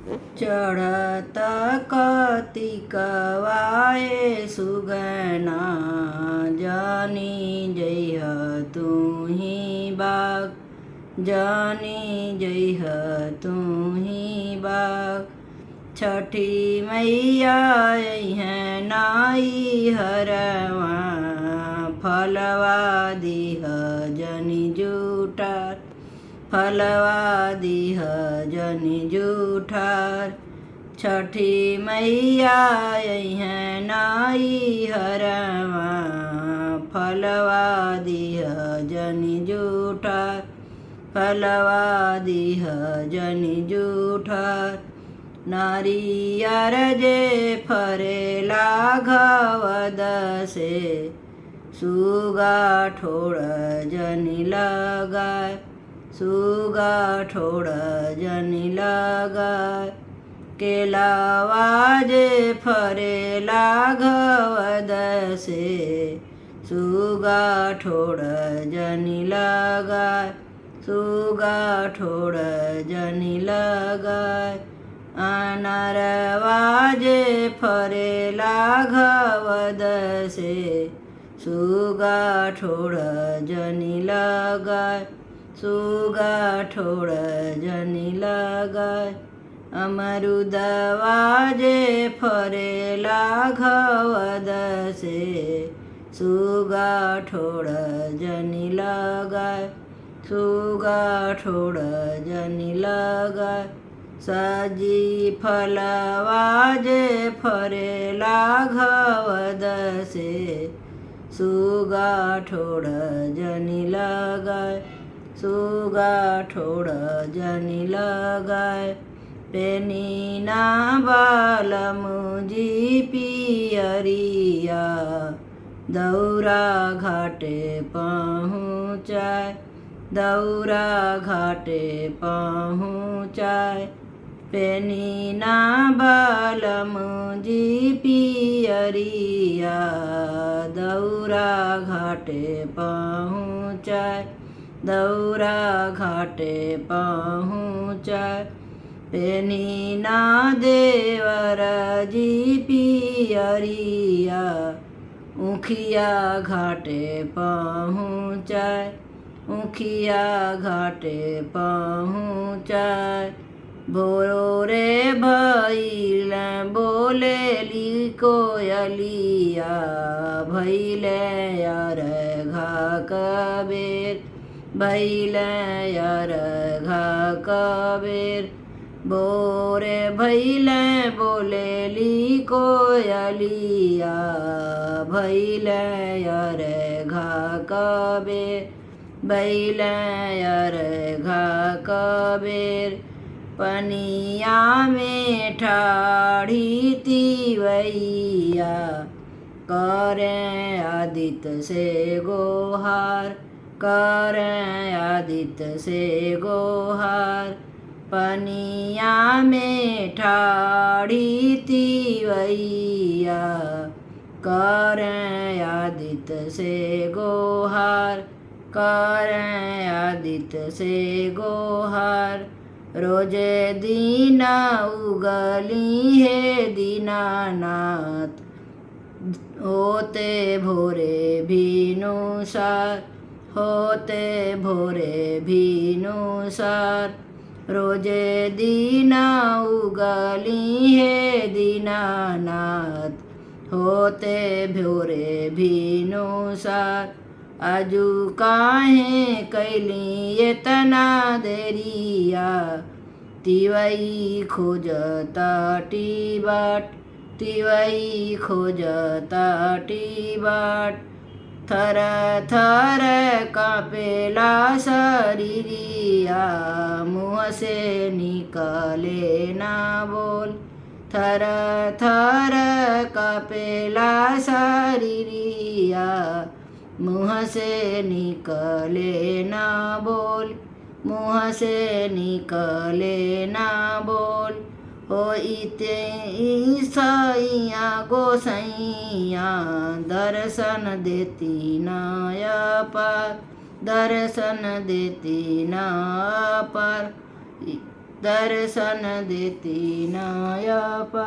चढ़त कार्तिकवाए सुगना जानी जइह तुही बाग जानी जइह तुही बाग। छठी मैया अइहें नाई हरवा फलवा दिह जनि जूठार फलवा दिह जनि जूठार। छठी मैया अइहें नाई हरवा फलवा दिह जनि जूठार फलवा दिह जनि जूठार। नारियर जे फरेला घवद से सुगा ठोड़ जनि लगाय सुगा ठोड़ जनि लगाय। केलावा जे फरेला घवद से सुगा ठोड़ जनि लगाय सुगा ठोड़ जनि लगाय। अनरवा जे फरेला घवद से सुगा ठोड़ जनि लगाय सुगा ठोड़ जनि लगाय। अमरुदवा जे फरेला घवद से सुगा ठोड़ जनि लगाय सुगा ठोड़ जनि लगाय। सजी फलवा जे फरेला घवद से सुगा ठोड़ जनि लगाय सुगा ठोड़ जनि लगाय। पेनीना बालमुजी पियरिया दौरा घाटे पहुँचाय दौरा घाटे पहुँचाय। पेनीना बालमुजी पियरिया दौरा घाटे पहुँचाय दौरा घाटे पहुँचाय। पेनीना देवर जी पियरिया उखिया घाटे पहुँचाय उखिया घाटे पहुँचाय। भोरे भइल बोलेली कोयलिया भइले अर्घा कबेर भइले अर्घा कबेर। भोरे भइले बोलेली कोयलिया भइले अर्घा कबेर भइले अर्घा कबेर। पनिया में ठाढ़ी तिवैया करें आदित्य से गोहार करें आदित्य से गोहार। पनिया में ठाढ़ी तिवैया करें आदित्य से गोहार करें आदित्य से गोहार। रोजे दीना उगली है दीनानाथ होते भोरे भीनुसार होते भोरे भीनुसार। रोजे दीना उगली है दीनानाथ होते भोरे भीनुसार। आजू काहे कैली एतना देरिया तिवई खोजताटी बाट तिवई खोजताटी बाट। थर थर कापेला शरीरिया मुँह से निकले ना बोल थर थर कापेला शरीरिया मुँह से निकले ना बोल मुँह से निकले ना बोल। हो इते ईसैया गोसैया दर्शन देती नया पर दर्शन देती ना पर। दर्शन देती नया